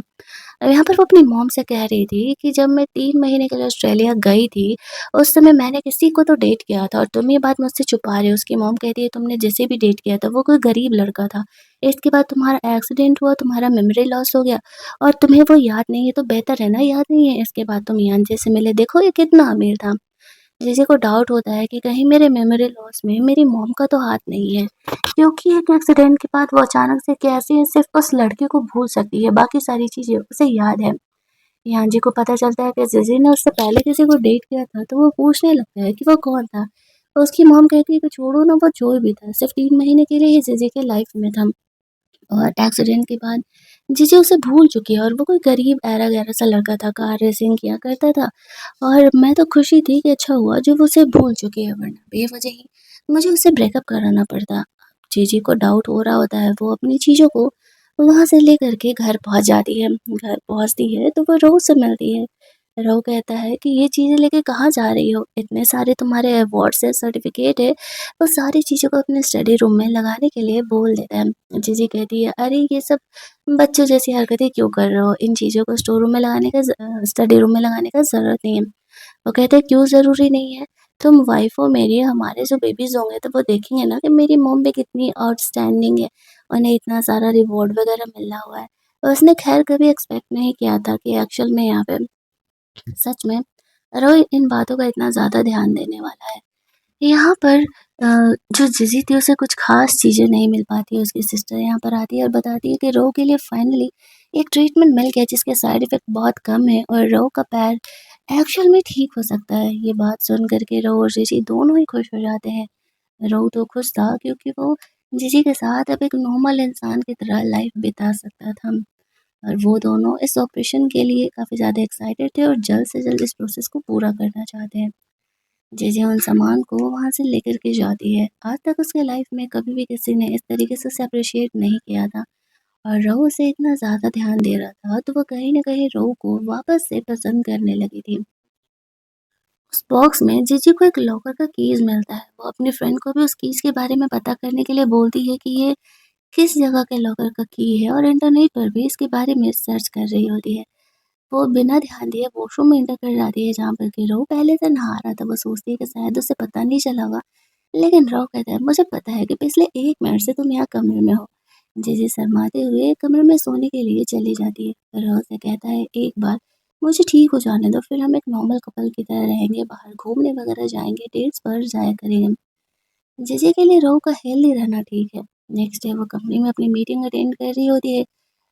अब यहाँ पर वो अपनी मॉम से कह रही थी कि जब मैं 3 महीने के लिए ऑस्ट्रेलिया गई थी, उस समय मैंने किसी को तो डेट किया था और तुम ये बात मुझसे छुपा रहे हो। उसकी मॉम कहती है तुमने जिसे भी डेट किया था वो कोई गरीब लड़का था। इसके बाद तुम्हारा एक्सीडेंट हुआ, तुम्हारा मेमोरी लॉस हो गया और तुम्हें वो याद नहीं है तो बेहतर है ना याद नहीं है। इसके बाद तुम यान से मिले, देखो ये कितना अमीर था। जीजे को डाउट होता है कि कहीं मेरे मेमोरी लॉस में मेरी मॉम का तो हाथ नहीं है, क्योंकि एक एक्सीडेंट के बाद वो अचानक से कैसे सिर्फ उस लड़के को भूल सकती है, बाकी सारी चीज़ें उसे याद है। यहाँ जी को पता चलता है कि जीजी ने उससे पहले किसी को डेट किया था, तो वो पूछने लगता है कि वो कौन था। तो उसकी मॉम कहती है कि छोड़ो ना, वो जो भी था, सिर्फ 3 महीने के लिए ही जीजी के लाइफ में था। और एक्सीडेंट के बाद जीजी उसे भूल चुकी है और वो कोई गरीब ऐरा-गैरा सा लड़का था, कार रेसिंग किया करता था और मैं तो खुशी थी कि अच्छा हुआ जो वो उसे भूल चुकी है, वरना बेवजह ही मुझे उससे ब्रेकअप कराना पड़ता। जीजी को डाउट हो रहा होता है, वो अपनी चीज़ों को वहाँ से लेकर के घर पहुँच जाती है। घर पहुँचती है तो वो रोज़ से मिलती है। रो कहता है कि ये चीज़ें लेके कहाँ जा रही हो? इतने सारे तुम्हारे अवार्ड्स है, सर्टिफ़िकेट है, वो सारी चीज़ों को अपने स्टडी रूम में लगाने के लिए बोल देता है। जीजी कहती है, "अरे! ये सब बच्चों जैसी हरकतें क्यों कर रहे हो? इन चीज़ों को स्टोर रूम में लगाने का स्टडी रूम में लगाने का ज़रूरत नहीं है।" वो कहते हैं, "क्यों ज़रूरी नहीं है? तुम वाइफ़ हो मेरी, हमारे जो बेबीज़ होंगे तो वो देखेंगे ना कि मेरी मॉम भी कितनी आउटस्टैंडिंग है, उन्हें इतना सारा रिवॉर्ड वग़ैरह मिला हुआ है।" और उसने ख़ैर कभी एक्सपेक्ट नहीं किया था कि एक्चुअल में यहाँ पे सच में रोहित इन बातों का इतना ज़्यादा ध्यान देने वाला है। यहाँ पर जो जिज़ी थी उसे कुछ ख़ास चीज़ें नहीं मिल पाती है, उसकी सिस्टर यहाँ पर आती है और बताती है कि रो के लिए फाइनली एक ट्रीटमेंट मिल गया जिसके साइड इफ़ेक्ट बहुत कम है और रो का पैर एक्चुअल में ठीक हो सकता है। ये बात सुन कर के रो और जिज़ी दोनों ही खुश हो जाते हैं। रो तो खुश था क्योंकि वो जिज़ी के साथ अब एक नॉर्मल इंसान की तरह लाइफ़ बिता सकता था। और वो दोनों इस ऑपरेशन के लिए काफ़ी ज़्यादा एक्साइटेड थे और जल्द से जल्द इस प्रोसेस को पूरा करना चाहते हैं। जैसे उन सामान को वहाँ से लेकर के जाती है। आज तक उसके लाइफ में कभी भी किसी ने इस तरीके से उसे अप्रिशिएट नहीं किया था और रो उसे इतना ज़्यादा ध्यान दे रहा था, तो वो कहीं न कहीं रो को वापस से पसंद करने लगी थी। उस बॉक्स में जीजी को एक लॉकर का कीज़ मिलता है। वो अपने फ्रेंड को भी उस कीज़ के बारे में पता करने के लिए बोलती है कि ये किस जगह के लॉकर का की है और इंटरनेट पर भी इसके बारे में सर्च कर रही होती है। वो बिना ध्यान दिए वॉशरूम में एंटर कर जाती है जहाँ पर कि रो पहले से नहा रहा था। वो सोचती है कि शायद उसे पता नहीं चला होगा, लेकिन रो कहता है मुझे पता है कि पिछले 1 मिनट से तुम यहाँ कमरे में हो। जीजी शर्माते हुए कमरे में सोने के लिए चली जाती है। रो से कहता है एक बार मुझे ठीक हो जाने दो, फिर हम एक नॉर्मल कपल की तरह रहेंगे, बाहर घूमने वगैरह जाएँगे, डेट्स पर जाया करेंगे। जीजी के लिए रो का हेल्दी रहना ठीक है। नेक्स्ट डे वो कंपनी में अपनी मीटिंग अटेंड कर रही होती है।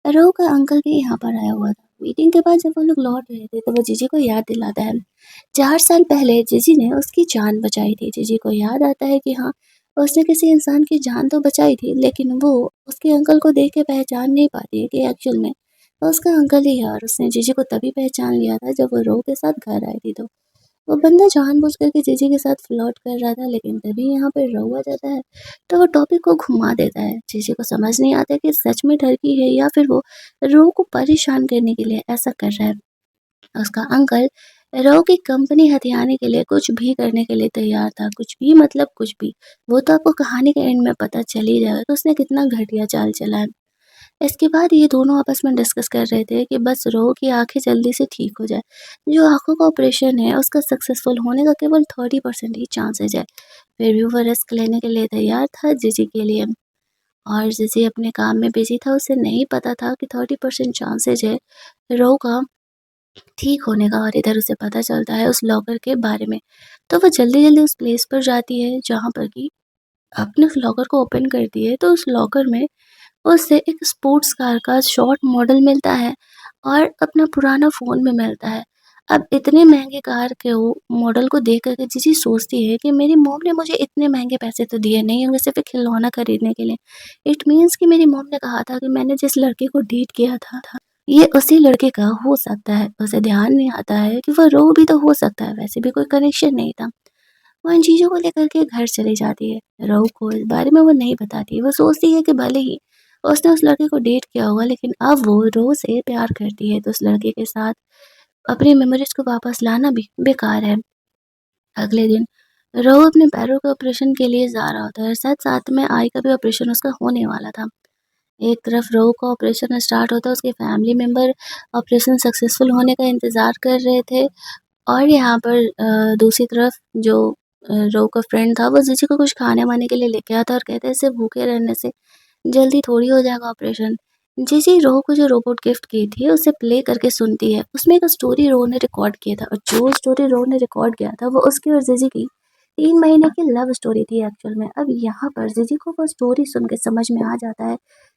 रो का अंकल भी यहाँ पर आया हुआ था। मीटिंग के बाद जब वो लोग लौट रहे थे तो वो जीजी को याद दिलाता है 4 साल पहले जीजी ने उसकी जान बचाई थी। जीजी को याद आता है कि हाँ, उसने किसी इंसान की जान तो बचाई थी, लेकिन वो उसके अंकल को देख के पहचान नहीं पाती है कि एक्चुअल में वो उसका अंकल ही है और उसने जीजी को तभी पहचान लिया था जब वो रो के साथ घर आई थी तो। वो बंदा जानबूझ कर के जीजी के साथ फ्लर्ट कर रहा था, लेकिन तभी यहाँ पे रो आ जाता है, तो वो टॉपिक को घुमा देता है। जीजी को समझ नहीं आता कि सच में ठरकी है या फिर वो रो को परेशान करने के लिए ऐसा कर रहा है। उसका अंकल रो की कंपनी हथियाने के लिए कुछ भी करने के लिए तैयार था, कुछ भी मतलब कुछ भी। वो तो आपको कहानी के एंड में पता चल ही जाएगा कि उसने कितना घटिया चाल चला है। इसके बाद ये दोनों आपस में डिस्कस कर रहे थे कि बस रो की आँखें जल्दी से ठीक हो जाए। जो आँखों का ऑपरेशन है उसका सक्सेसफुल होने का केवल 30% ही चांसेज़ है। फिर भी वो रिस्क लेने के लिए तैयार था जीजी के लिए और जीजी अपने काम में बिज़ी था, उसे नहीं पता था कि 30% चांसेज़ है रो का ठीक होने का और इधर उसे पता चलता है उस लॉकर के बारे में। तो वो जल्दी-जल्दी उस प्लेस पर जाती है जहाँ पर कि अपने उस लॉकर को ओपन करती है तो उस लॉकर में उसे एक स्पोर्ट्स कार का शॉर्ट मॉडल मिलता है और अपना पुराना फ़ोन भी मिलता है। अब इतने महँगे कार के वो मॉडल को देख कर के जीजी सोचती है कि मेरी मॉम ने मुझे इतने महँगे पैसे तो दिए नहीं होंगे सिर्फ़ एक खिलौना खरीदने के लिए। इट मीन्स कि मेरी मॉम ने कहा था कि मैंने जिस लड़के को डेट किया था, ये उसी लड़के का हो सकता है। उसे ध्यान नहीं आता है कि वो रो भी तो हो सकता है, वैसे भी कोई कनेक्शन नहीं था। वो इन चीज़ों को लेकर के घर चली जाती है। रऊ को इस बारे में वो नहीं बताती। वो सोचती है कि भले ही उसने उस लड़के को डेट किया होगा लेकिन अब वो रो से प्यार करती है तो उस लड़के के साथ अपनी मेमोरीज़ को वापस लाना भी बेकार है। अगले दिन रऊ अपने पैरों के ऑपरेशन के लिए जा रहा होता है, शायद साथ में आई का भी ऑपरेशन उसका होने वाला था। एक तरफ रऊ का ऑपरेशन स्टार्ट होता है, उसके फैमिली मेंबर ऑपरेशन सक्सेसफुल होने का इंतज़ार कर रहे थे और यहाँ पर दूसरी तरफ जो रो का फ्रेंड था वो जीजी को कुछ खाने-वाने के लिए लेके आता है और कहता है इसे भूखे रहने से जल्दी थोड़ी हो जाएगा ऑपरेशन। जीजी रो को जो रोबोट गिफ्ट की थी उसे प्ले करके सुनती है। उसमें एक स्टोरी रो ने रिकॉर्ड किया था और जो स्टोरी रो ने रिकॉर्ड किया था वो उसकी और जीजी की 3 महीने की लव स्टोरी थी एक्चुअल में। अब यहाँ पर जीजी को वो स्टोरी सुन के समझ में आ जाता है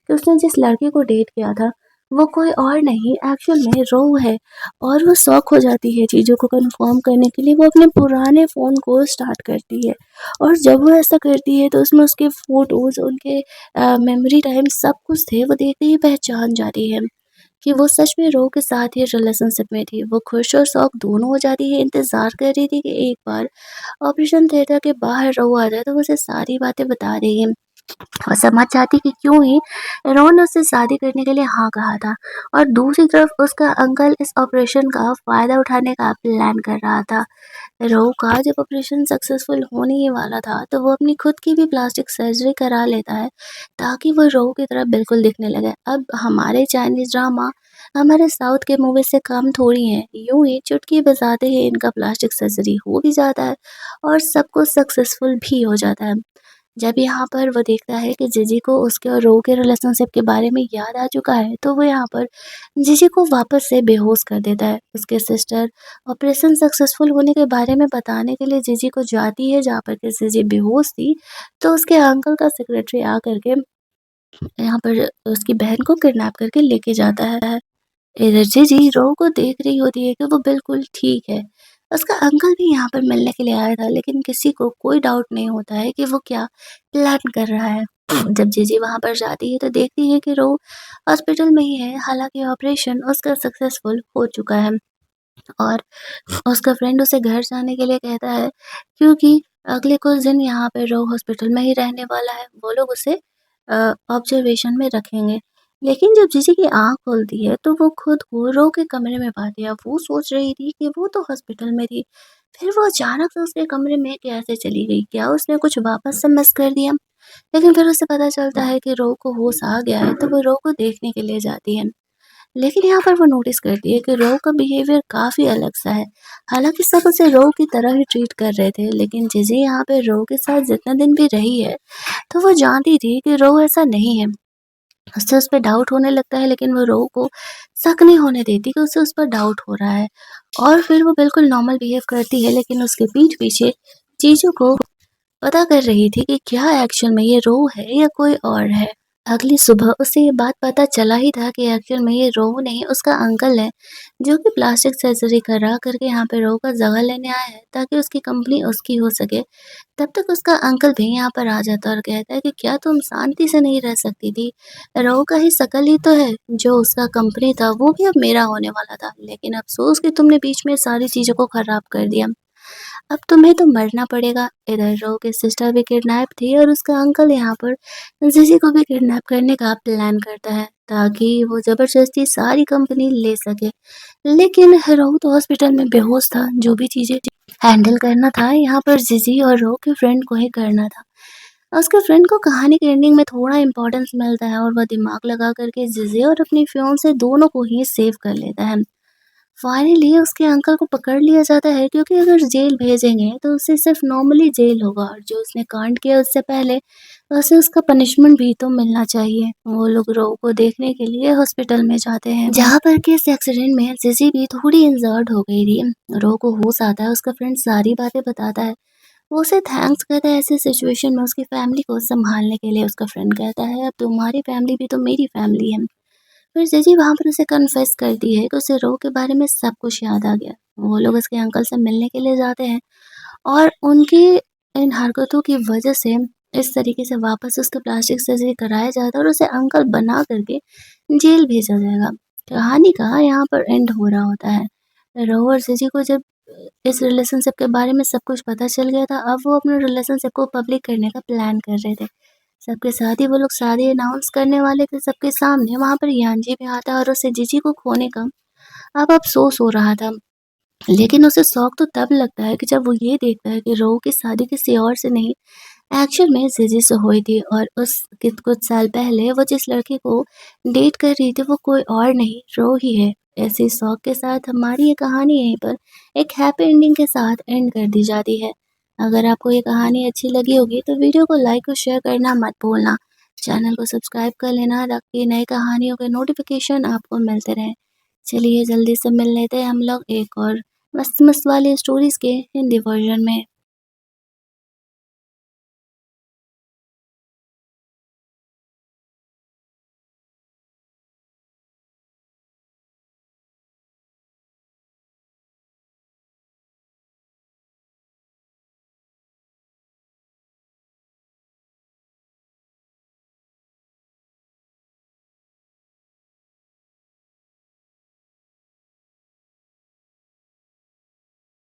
कि उसने जिस लड़के को डेट किया था वो कोई और नहीं एक्चुअल में रो है। और वो शॉक हो जाती है चीज़ों को कन्फर्म करने के लिए वो अपने पुराने फ़ोन को स्टार्ट करती है और जब वो ऐसा करती है तो उसमें उसके फ़ोटोज़ उनके मेमोरी टाइम सब कुछ थे वो देखते ही पहचान जाती है कि वो सच में रो के साथ ही रिलेशनशिप में थी। वो खुश और शॉक दोनों हो जाती है, इंतज़ार कर रही थी कि एक बार ऑपरेशन थिएटर के बाहर रो आ जाए तो वो उसे सारी बातें बता देगी। और समझ जाती कि क्यों ही रोहन ने उससे शादी करने के लिए हाँ कहा था और दूसरी तरफ उसका अंकल इस ऑपरेशन का फ़ायदा उठाने का प्लान कर रहा था। रोह का जब ऑपरेशन सक्सेसफुल होने ही वाला था तो वो अपनी खुद की भी प्लास्टिक सर्जरी करा लेता है ताकि वो रोह की तरह बिल्कुल दिखने लगे। अब हमारे चाइनीज़ ड्रामा हमारे साउथ के मूवी से कम थोड़ी हैं, यूँ ही चुटकी बजाते ही इनका प्लास्टिक सर्जरी हो भी जाता है और सब कुछ सक्सेसफुल भी हो जाता है। जब यहाँ पर वो देखता है कि जीजी को उसके और रो के रिलेशनशिप के बारे में याद आ चुका है, तो वो यहाँ पर जीजी को वापस से बेहोश कर देता है। उसके सिस्टर ऑपरेशन सक्सेसफुल होने के बारे में बताने के लिए जीजी को जाती है, जहाँ पर के जीजी बेहोश थी, तो उसके अंकल का सेक्रेटरी आकर के यहाँ पर उसकी बहन को किडनैप करके लेके जाता है। इधर जीजी रो को देख रही होती है कि वो बिल्कुल ठीक है। उसका अंकल भी यहाँ पर मिलने के लिए आया था लेकिन किसी को कोई डाउट नहीं होता है कि वो क्या प्लान कर रहा है। जब जीजी वहाँ पर जाती है तो देखती है कि रो हॉस्पिटल में ही है, हालाँकि ऑपरेशन उसका सक्सेसफुल हो चुका है और उसका फ्रेंड उसे घर जाने के लिए कहता है क्योंकि अगले कुछ दिन यहाँ पे रो हॉस्पिटल में ही रहने वाला है। वो लोग उसे ऑब्जर्वेशन में रखेंगे। लेकिन जब जीजी की आँख खुलती है तो वो खुद को रो के कमरे में पाती है। वो सोच रही थी कि वो तो हॉस्पिटल में थी। फिर वो अचानक से उसके कमरे में कैसे चली गई? क्या उसने कुछ वापस से मिस कर दिया? लेकिन फिर उसे पता चलता है कि रो को होश आ गया है तो वो रो को देखने के लिए जाती है। लेकिन यहाँ पर वो नोटिस करती है कि रो का बिहेवियर काफ़ी अलग-सा है। हालाँकि सब उसे रो की तरह ही ट्रीट कर रहे थे, लेकिन जिजे यहाँ पे रो के साथ जितना दिन भी रही है, तो वो जानती थी कि रो ऐसा नहीं है। उससे उस पे डाउट होने लगता है, लेकिन वो रो को शक नहीं होने देती कि उसे उस पर डाउट हो रहा है। और फिर वो बिल्कुल नॉर्मल बिहेव करती है, लेकिन उसके पीठ पीछे चीज़ों को पता कर रही थी कि क्या एक्चुअल में ये रो है या कोई और है। अगली सुबह उसे ये बात पता चला ही था कि एक्चुअल में ये रो नहीं उसका अंकल है, जो कि प्लास्टिक सर्जरी करा करके यहाँ पे रो का जगह लेने आया है ताकि उसकी कंपनी उसकी हो सके। तब तक उसका अंकल भी यहाँ पर आ जाता है और कहता है कि क्या तुम शांति से नहीं रह सकती थी? रो का ही शकल ही तो है, जो उसका कंपनी था वो भी अब मेरा होने वाला था, लेकिन अफ़सोस कि तुमने बीच में सारी चीज़ों को खराब कर दिया। अब तुम्हें तो मरना पड़ेगा। इधर रो की सिस्टर भी किडनैप थी और उसका अंकल यहाँ पर जीजी को भी किडनैप करने का प्लान करता है ताकि वो ज़बरदस्ती सारी कंपनी ले सके। लेकिन रो तो हॉस्पिटल में बेहोश था, जो भी चीज़ें हैंडल करना था यहाँ पर जीजी और रो के फ्रेंड को ही करना था। उसके फ्रेंड को कहानी के एंडिंग में थोड़ा इम्पोर्टेंस मिलता है और वह दिमाग लगा करके जीजी और अपनी फियांसे दोनों को ही सेव कर लेता है। फाइनली उसके अंकल को पकड़ लिया जाता है क्योंकि अगर जेल भेजेंगे तो उसे सिर्फ नॉर्मली जेल होगा और जो उसने कांड किया उससे पहले उसे उसका पनिशमेंट भी तो मिलना चाहिए। वो लोग रो को देखने के लिए हॉस्पिटल में जाते हैं, जहाँ पर कि इस एक्सीडेंट में जिजी भी थोड़ी इंजर्ड हो गई थी। रो को होश आता है, उसका फ्रेंड सारी बातें बताता है। वो उसे थैंक्स कहता है ऐसे सिचुएशन में उसकी फैमिली को संभालने के लिए। उसका फ्रेंड कहता है अब तुम्हारी फैमिली भी तो मेरी फैमिली है। फिर जीजी वहाँ पर उसे कन्फेस करती है कि उसे रो के बारे में सब कुछ याद आ गया। वो लोग उसके अंकल से मिलने के लिए जाते हैं और उनकी इन हरकतों की वजह से इस तरीके से वापस उसको प्लास्टिक सर्जरी कराया जाता है और उसे अंकल बना करके जेल भेजा जाएगा। कहानी का यहाँ पर एंड हो रहा होता है। रघु और जीजी को जब इस रिलेशनशिप के बारे में सब कुछ पता चल गया था, अब वो अपने रिलेशनशिप को पब्लिक करने का प्लान कर रहे थे। सबके साथ ही वो लोग शादी अनाउंस करने वाले थे सबके सामने, वहाँ पर यानजी भी आता है और उसे जीजी को खोने का अब अफ़सोस हो रहा था। लेकिन उसे शौक तो तब लगता है कि जब वो ये देखता है कि रोहू की शादी किसी और से नहीं, एक्चुअल में जीजी से हुई थी और उस कि कुछ साल पहले वो जिस लड़के को डेट कर रही थी वो कोई और नहीं, रोहू ही है। ऐसे शौक के साथ हमारी ये कहानी यहीं पर एक हैप्पी एंडिंग के साथ एंड कर दी जाती है। अगर आपको ये कहानी अच्छी लगी होगी तो वीडियो को लाइक और शेयर करना मत भूलना। चैनल को सब्सक्राइब कर लेना ताकि नई कहानियों के नोटिफिकेशन आपको मिलते रहें। चलिए जल्दी से मिल लेते हैं हम लोग एक और मस्त-मस्त वाली स्टोरीज़ के हिंदी वर्ज़न में।